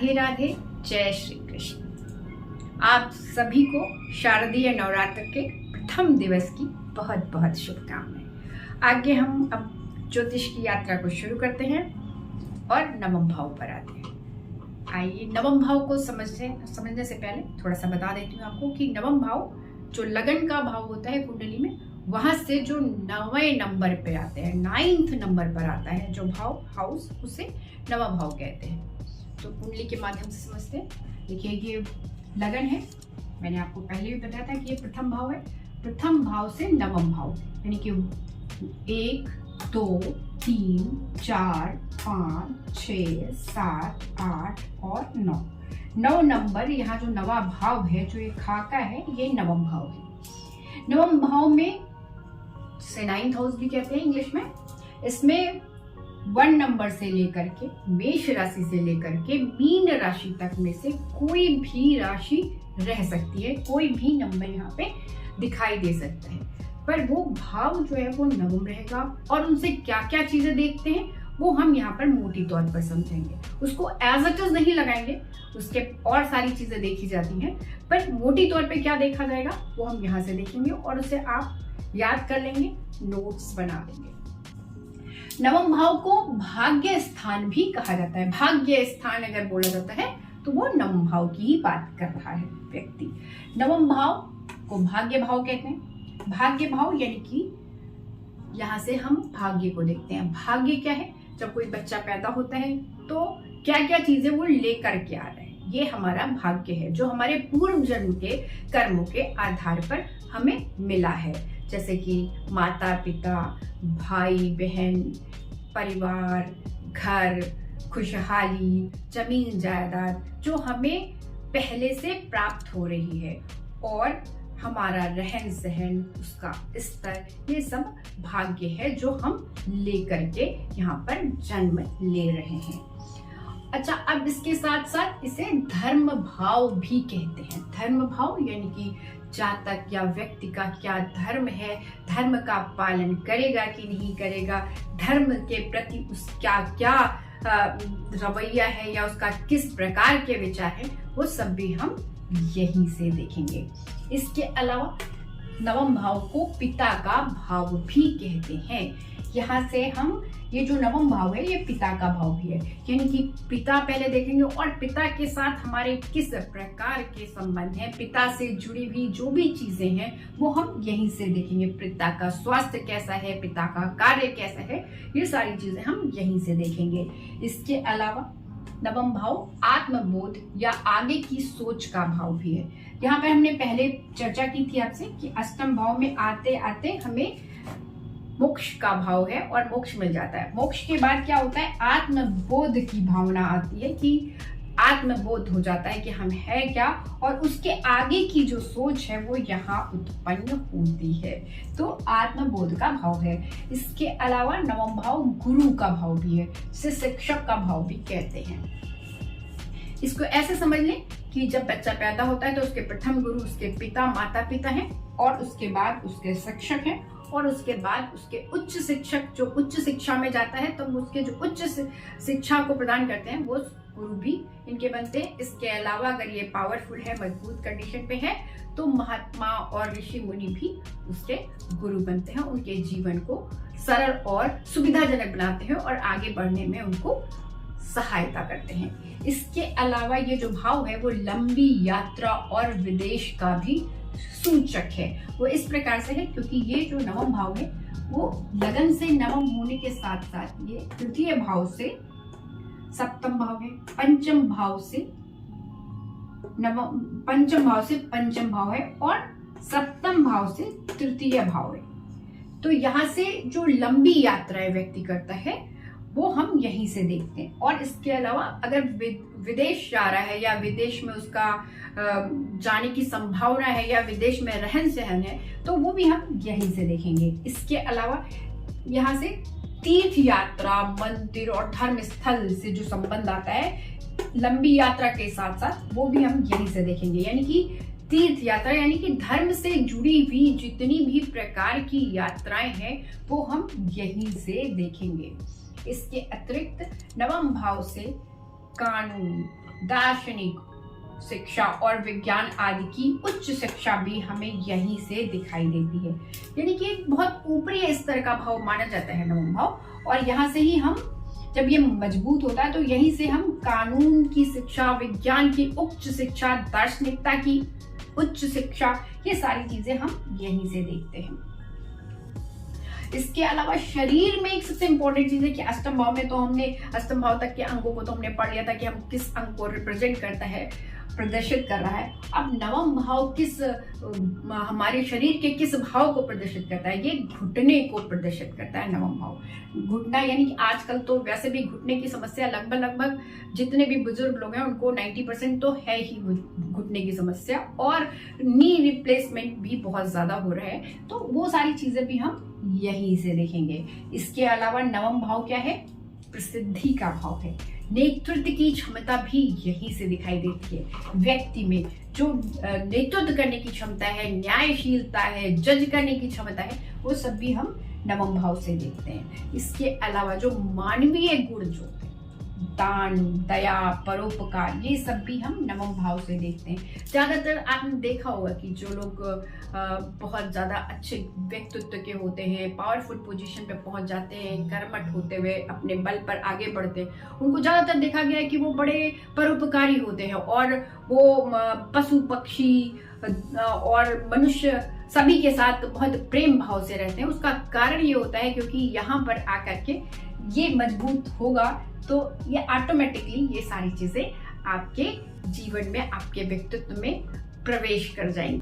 राधे राधे, जय श्री कृष्ण। आप सभी को शारदीय नवरात्र के प्रथम दिवस की बहुत बहुत शुभकामनाएं। आगे हम अब ज्योतिष की यात्रा को शुरू करते हैं और नवम भाव पर आते हैं। आइए नवम भाव को समझने से पहले थोड़ा सा बता देती हूँ आपको कि नवम भाव जो लगन का भाव होता है कुंडली में, वहां से जो 9वें नंबर पे आते हैं, 9th नंबर पर आता है जो भाव हाउस, उसे नवम भाव कहते हैं। तो कुंडली के माध्यम से समझते हैं। देखिए ये लगन है, मैंने आपको पहले भी बताया था कि ये प्रथम भाव है। प्रथम भाव से नवम भाव यानी कि 1, 2, 3, 4, 5, 6, 7, 8 और 9। 9 नंबर, यहाँ जो नवा भाव है, जो ये खाका है, ये नवम भाव है। नवम भाव में से 9th हाउस भी कहते हैं इंग्लिश में। इसमें 1 नंबर से लेकर के मेष राशि से लेकर के मीन राशि तक में से कोई भी राशि रह सकती है, कोई भी नंबर यहाँ पे दिखाई दे सकता है, पर वो भाव जो है वो नवम रहेगा। और उनसे क्या क्या चीजें देखते हैं वो हम यहाँ पर मोटी तौर पर समझेंगे। उसको एज इट इज नहीं लगाएंगे, उसके और सारी चीजें देखी जाती हैं, पर मोटी तौर पे क्या देखा जाएगा वो हम यहाँ से देखेंगे और उसे आप याद कर लेंगे, नोट्स बना लेंगे। नवम भाव को भाग्य स्थान भी कहा जाता है। भाग्य स्थान अगर बोला जाता है तो वो नवम भाव की ही बात कर रहा है व्यक्ति। नवम भाव को भाग्य भाव कहते हैं। भाग्य भाव यानी कि यहाँ से हम भाग्य को देखते हैं। भाग्य क्या है? जब कोई बच्चा पैदा होता है तो क्या क्या चीजें वो लेकर के आ रहे हैं, ये हमारा भाग्य है, जो हमारे पूर्व जन्म के कर्मों के आधार पर हमें मिला है। जैसे कि माता पिता, भाई बहन, परिवार, घर, खुशहाली, जमीन जायदाद जो हमें पहले से प्राप्त हो रही है, और हमारा रहन सहन, उसका स्तर, ये सब भाग्य है जो हम लेकर के यहाँ पर जन्म ले रहे हैं। अच्छा, अब इसके साथ साथ इसे धर्म भाव भी कहते हैं। धर्म भाव यानी कि जातक या व्यक्ति का क्या धर्म है, धर्म का पालन करेगा कि नहीं करेगा, धर्म के प्रति उसका क्या रवैया है या उसका किस प्रकार के विचार है, वो सब भी हम यहीं से देखेंगे। इसके अलावा नवम भाव को पिता का भाव भी कहते हैं। यहाँ से हम ये जो नवम भाव है ये पिता का भाव भी है, यानी कि पिता पहले देखेंगे और पिता के साथ हमारे किस प्रकार के संबंध हैं, पिता से जुड़ी हुई जो भी चीजें हैं वो हम यहीं से देखेंगे। पिता का स्वास्थ्य कैसा है, पिता का कार्य कैसा है, ये सारी चीजें हम यहीं से देखेंगे। इसके अलावा नवम भाव आत्मबोध या आगे की सोच का भाव भी है। यहाँ पर हमने पहले चर्चा की थी आपसे कि अष्टम भाव में आते आते हमें मोक्ष का भाव है और मोक्ष मिल जाता है। मोक्ष के बाद क्या होता है, आत्मबोध की भावना आती है कि आत्मबोध हो जाता है कि हम है क्या, और उसके आगे की जो सोच है वो यहाँ उत्पन्न होती है। तो आत्मबोध का भाव है। इसके अलावा नवम भाव गुरु का भाव भी है, जिसे शिक्षक का भाव भी कहते हैं। इसको ऐसे समझ लें कि जब बच्चा पैदा होता है तो उसके प्रथम गुरु उसके पिता माता पिता हैं, और उसके बाद उसके शिक्षक हैं, और उसके बाद उसके उच्च शिक्षक जो उच्च शिक्षा में जाता है तो उसके जो उच्च शिक्षा को प्रदान करते हैं वो गुरु भी इनके बनते हैं। इसके अलावा अगर ये पावरफुल है, मजबूत कंडीशन पे है, तो महात्मा और ऋषि मुनि भी उसके गुरु बनते हैं, उनके जीवन को सरल और सुविधाजनक बनाते हैं और आगे बढ़ने में उनको सहायता करते हैं। इसके अलावा ये जो भाव है वो लंबी यात्रा और विदेश का भी सूचक है। वो इस प्रकार से है क्योंकि ये जो नवम भाव है वो लगन से नवम होने के साथ साथ ये तृतीय भाव से सप्तम भाव है, पंचम भाव से पंचम भाव है, और सप्तम भाव से तृतीय भाव है। तो यहाँ से जो लंबी यात्राएं व्यक्ति करता है वो हम यहीं से देखते हैं। और इसके अलावा अगर विदेश जा रहा है या विदेश में उसका जाने की संभावना है या विदेश में रहन सहन है तो वो भी हम यहीं से देखेंगे। इसके अलावा यहाँ से तीर्थ यात्रा, मंदिर और धर्म स्थल से जो संबंध आता है लंबी यात्रा के साथ साथ, वो भी हम यहीं से देखेंगे। यानी कि तीर्थ यात्रा यानी कि धर्म से जुड़ी हुई जितनी भी प्रकार की यात्राएं हैं वो हम यहीं से देखेंगे। इसके अतिरिक्त नवम भाव से कानून, दार्शनिक शिक्षा और विज्ञान आदि की उच्च शिक्षा भी हमें यहीं से दिखाई देती है। यानी कि एक बहुत ऊपरी स्तर का भाव माना जाता है नवम भाव, और यहाँ से ही हम जब ये मजबूत होता है तो यहीं से हम कानून की शिक्षा, विज्ञान की उच्च शिक्षा, दार्शनिकता की उच्च शिक्षा, ये सारी चीजें हम यहीं से देखते हैं। इसके अलावा शरीर में एक सबसे इंपॉर्टेंट चीज है कि अष्टम भाव में तो हमने अष्टम भाव तक के अंगों को तो हमने पढ़ लिया था कि हम किस अंग को रिप्रेजेंट करता है, प्रदर्शित कर रहा है। अब नवम भाव हमारे शरीर के किस भाव को प्रदर्शित करता है? ये घुटने को प्रदर्शित करता है नवम भाव। घुटना यानी कि आजकल तो वैसे भी घुटने की समस्या लगभग जितने भी बुजुर्ग लोग हैं उनको 90% तो है ही घुटने की समस्या, और नी रिप्लेसमेंट भी बहुत ज्यादा हो रहा है। तो वो सारी चीजें भी हम यहीं से देखेंगे। इसके अलावा नवम भाव क्या है? प्रसिद्धि का भाव है। नेतृत्व की क्षमता भी यहीं से दिखाई देती है। व्यक्ति में जो नेतृत्व करने की क्षमता है, न्यायशीलता है, जज करने की क्षमता है, वो सब भी हम नवम भाव से देखते हैं। इसके अलावा जो मानवीय गुण जो है, दान, दया, परोपकार, ये सब भी हम नवम भाव से देखते हैं। ज्यादातर आपने देखा होगा कि जो लोग बहुत ज्यादा अच्छे व्यक्तित्व के होते हैं, पावरफुल पोजीशन पे पहुंच जाते हैं, कर्मठ होते हुए अपने बल पर आगे बढ़ते हैं, उनको ज्यादातर देखा गया है कि वो बड़े परोपकारी होते हैं और वो पशु पक्षी और मनुष्य सभी के साथ बहुत प्रेम भाव से रहते हैं। उसका कारण ये होता है क्योंकि यहाँ पर आकर के ये मजबूत होगा तो ये ऑटोमेटिकली ये सारी चीजें आपके जीवन में, आपके व्यक्तित्व में प्रवेश कर जाएंगी।